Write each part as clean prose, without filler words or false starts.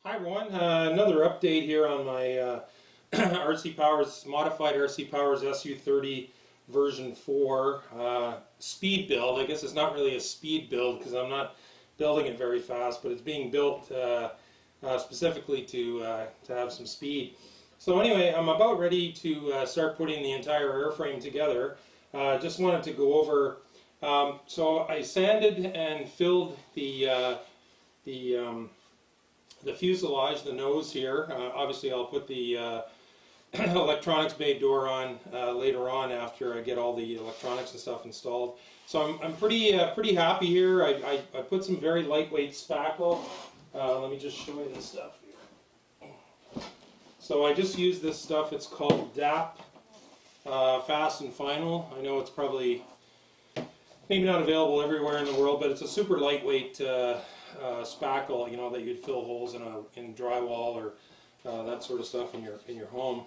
Hi everyone, another update here on my RC Powers, modified RC Powers Su30 version 4 speed build. I guess it's not really a speed build because I'm not building it very fast, but it's being built specifically to have some speed. So anyway, I'm about ready to start putting the entire airframe together. Just wanted to go over, so I sanded and filled the fuselage, the nose here. Obviously I'll put the electronics bay door on later on after I get all the electronics and stuff installed. So I'm pretty happy here. I put some very lightweight spackle. Let me just show you this stuff here. So I just used this stuff. It's called DAP Fast and Final. I know it's probably maybe not available everywhere in the world, but it's a super lightweight spackle, you know, that you'd fill holes in drywall or that sort of stuff in your home.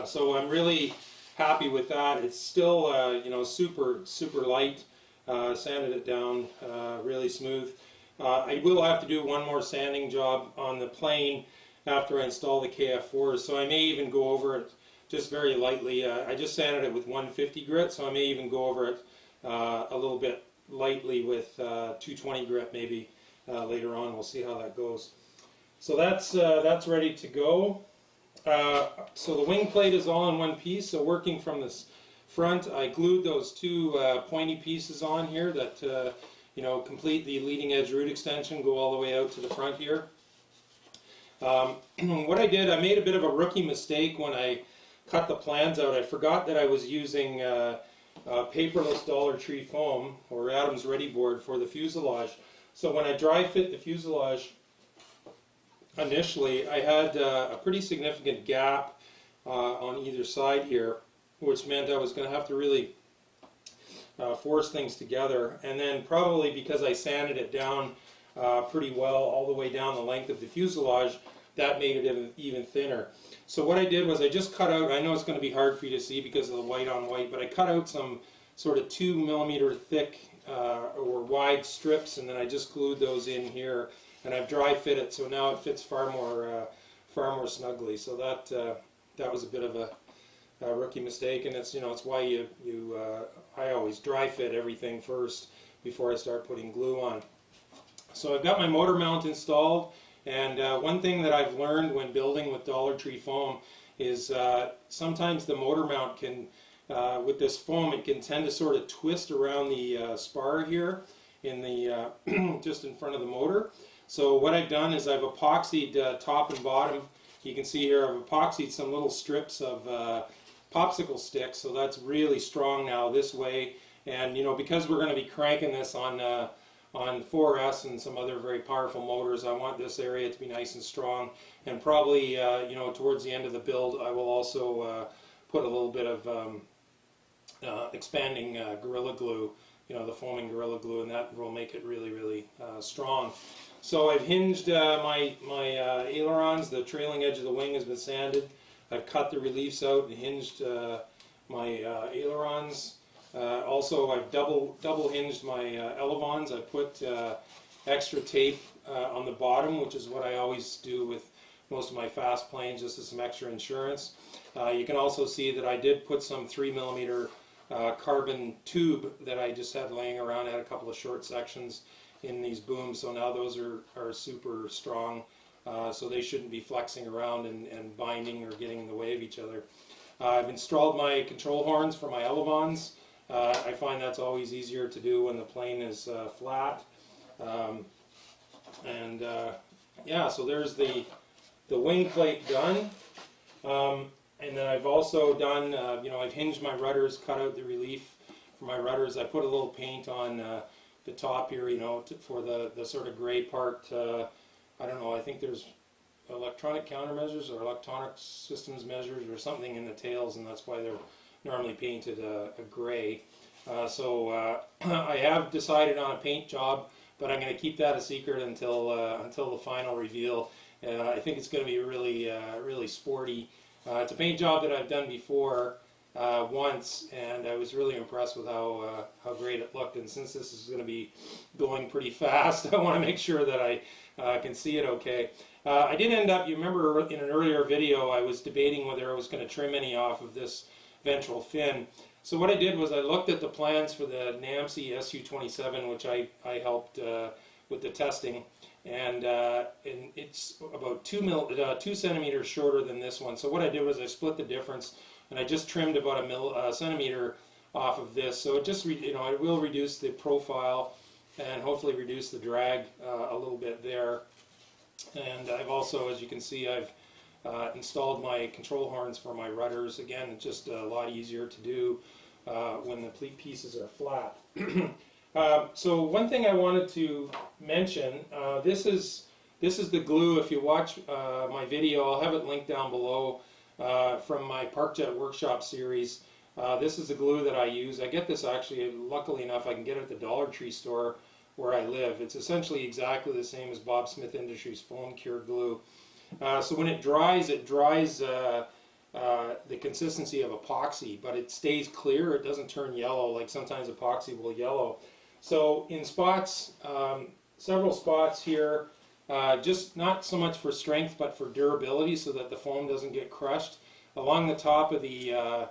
So I'm really happy with that. It's still you know, super light. Sanded it down really smooth. I will have to do one more sanding job on the plane after I install the KF4s, so I may even go over it just very lightly. I just sanded it with 150 grit, so I may even go over it a little bit lightly with 220 grit maybe later on. We'll see how that goes. So that's ready to go. So the wing plate is all in one piece. So working from this front, I glued those two pointy pieces on here that you know, complete the leading edge root extension, go all the way out to the front here. What I did, I made a bit of a rookie mistake when I cut the plans out. I forgot that I was using paperless Dollar Tree foam or Adams Ready board for the fuselage. So when I dry fit the fuselage initially, I had a pretty significant gap on either side here, which meant I was going to have to really force things together. And then probably because I sanded it down pretty well all the way down the length of the fuselage, that made it even thinner. So what I did was I just cut out, I know it's going to be hard for you to see because of the white on white, but I cut out some sort of 2 millimeter thick or wide strips, and then I just glued those in here, and I've dry fit it, so now it fits far more snugly. So that was a bit of a rookie mistake, and it's, you know, it's why I always dry fit everything first before I start putting glue on. So I've got my motor mount installed, and one thing that I've learned when building with Dollar Tree foam is sometimes the motor mount can, with this foam, it can tend to sort of twist around the spar here in the just in front of the motor. So what I've done is I've epoxied top and bottom. You can see here I've epoxied some little strips of popsicle sticks, so that's really strong now this way. And you know, because we're going to be cranking this on 4S and some other very powerful motors, I want this area to be nice and strong. And probably you know, towards the end of the build, I will also put a little bit of expanding Gorilla Glue, you know, the foaming Gorilla Glue, and that will make it really strong. So I've hinged my ailerons. The trailing edge of the wing has been sanded. I've cut the reliefs out and hinged my ailerons. Also, I've double hinged my elevons. I put extra tape on the bottom, which is what I always do with most of my fast planes, just as some extra insurance. You can also see that I did put some 3 millimeter carbon tube that I just had laying around. I had a couple of short sections in these booms, so now those are super strong, so they shouldn't be flexing around and binding or getting in the way of each other. I've installed my control horns for my elevons. I find that's always easier to do when the plane is flat. Yeah, so there's the wing plate done. And then I've also done, you know, I've hinged my rudders, cut out the relief for my rudders. I put a little paint on the top here, you know, for the sort of gray part. I don't know, I think there's electronic countermeasures or electronic systems measures or something in the tails, and that's why they're normally painted a gray. So I have decided on a paint job, but I'm going to keep that a secret until the final reveal. I think it's going to be really sporty. It's a paint job that I've done before, once, and I was really impressed with how great it looked. And since this is going to be going pretty fast, I want to make sure that I can see it okay. I did end up, you remember in an earlier video, I was debating whether I was going to trim any off of this ventral fin. So what I did was I looked at the plans for the NAMC SU27, which I helped with the testing, and it's about 2 centimeters shorter than this one. So what I did was I split the difference, and I just trimmed about a centimeter off of this. So it just it will reduce the profile and hopefully reduce the drag a little bit there. And I've also, as you can see, I've installed my control horns for my rudders. Again, it's just a lot easier to do when the pieces are flat. So one thing I wanted to mention, this is the glue. If you watch my video, I'll have it linked down below from my ParkJet Workshop series. This is the glue that I use. I get this actually, luckily enough, I can get it at the Dollar Tree store where I live. It's essentially exactly the same as Bob Smith Industries foam cure glue. So when it dries the consistency of epoxy, but it stays clear. It doesn't turn yellow like sometimes epoxy will yellow. So in spots, several spots here, just not so much for strength but for durability, so that the foam doesn't get crushed. Along the top of the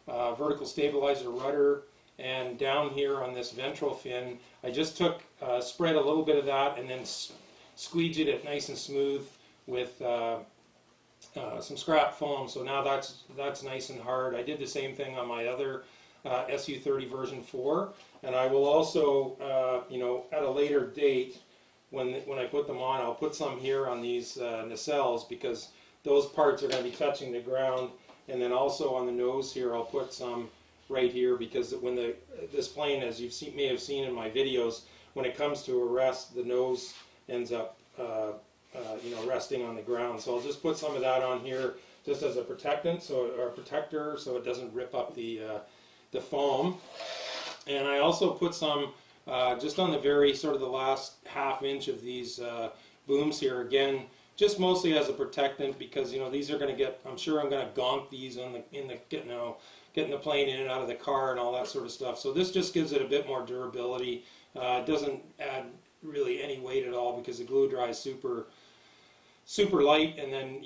vertical stabilizer rudder and down here on this ventral fin, I just spread a little bit of that and then squeegeed it nice and smooth with some scrap foam. So now that's nice and hard. I did the same thing on my other SU30 version 4, and I will also, at a later date, when I put them on, I'll put some here on these nacelles, because those parts are going to be touching the ground. And then also on the nose here, I'll put some right here, because when this plane, as you may have seen in my videos, when it comes to a rest, the nose ends up resting on the ground. So I'll just put some of that on here just as a protectant, or protector, so it doesn't rip up the foam. And I also put some just on the very sort of the last half inch of these booms here, again, just mostly as a protectant, because these are going to get, I'm sure I'm going to gonk these getting the plane in and out of the car and all that sort of stuff. So this just gives it a bit more durability. It doesn't add really any weight at all, because the glue dries super light, and then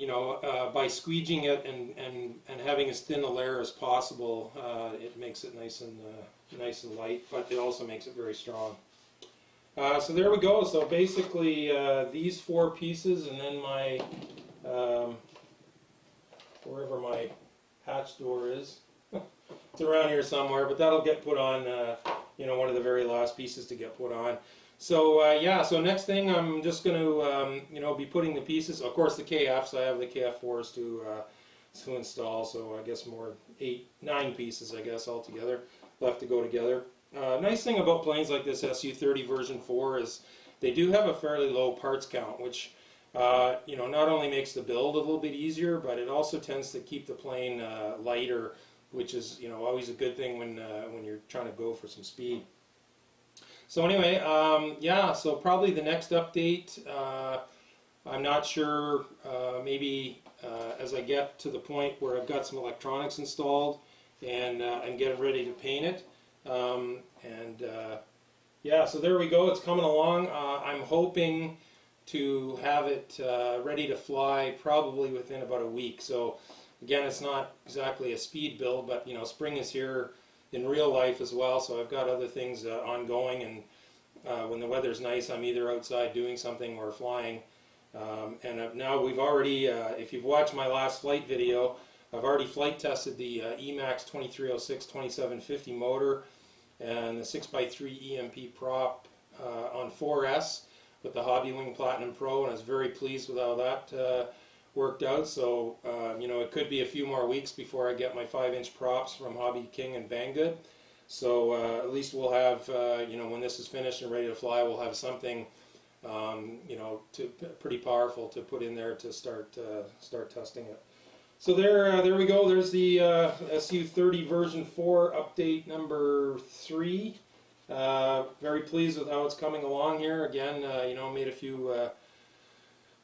by squeegeeing it and having as thin a layer as possible, it makes it nice and light, but it also makes it very strong. So there we go. So basically these 4 pieces, and then my wherever my hatch door is, it's around here somewhere, but that'll get put on one of the very last pieces to get put on. So yeah, so next thing I'm just going to be putting the pieces, of course the KFs, I have the KF4s to install, so I guess more 9 pieces I guess altogether left to go together. Nice thing about planes like this SU30 version 4 is they do have a fairly low parts count, which not only makes the build a little bit easier, but it also tends to keep the plane lighter, which is always a good thing when you're trying to go for some speed. So anyway, yeah, so probably the next update, I'm not sure, maybe as I get to the point where I've got some electronics installed and I'm getting ready to paint it. Yeah, so there we go, it's coming along. I'm hoping to have it ready to fly probably within about a week. So again, it's not exactly a speed build, but spring is here in real life as well, so I've got other things ongoing, and when the weather's nice, I'm either outside doing something or flying. And now we've already, if you've watched my last flight video, I've already flight tested the Emax 2306-2750 motor and the 6x3 EMP prop on 4S with the Hobbywing Platinum Pro, and I was very pleased with how that worked out. So it could be a few more weeks before I get my 5-inch props from Hobby King and Banggood. So at least we'll have when this is finished and ready to fly, we'll have something pretty powerful to put in there to start testing it. So there we go. There's the SU30 version 4 update number 3. Very pleased with how it's coming along here. Again, made a few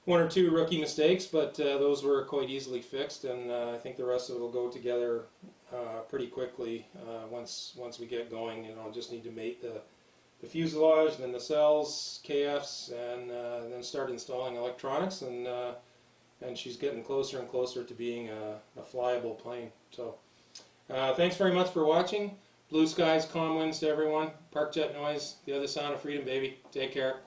1 or 2 rookie mistakes, but those were quite easily fixed, and I think the rest of it will go together pretty quickly once we get going. You know, just need to mate the fuselage, then the cells, KFs, and then start installing electronics, and she's getting closer and closer to being a flyable plane. So thanks very much for watching. Blue skies, calm winds to everyone. Park jet noise, the other sound of freedom, baby. Take care.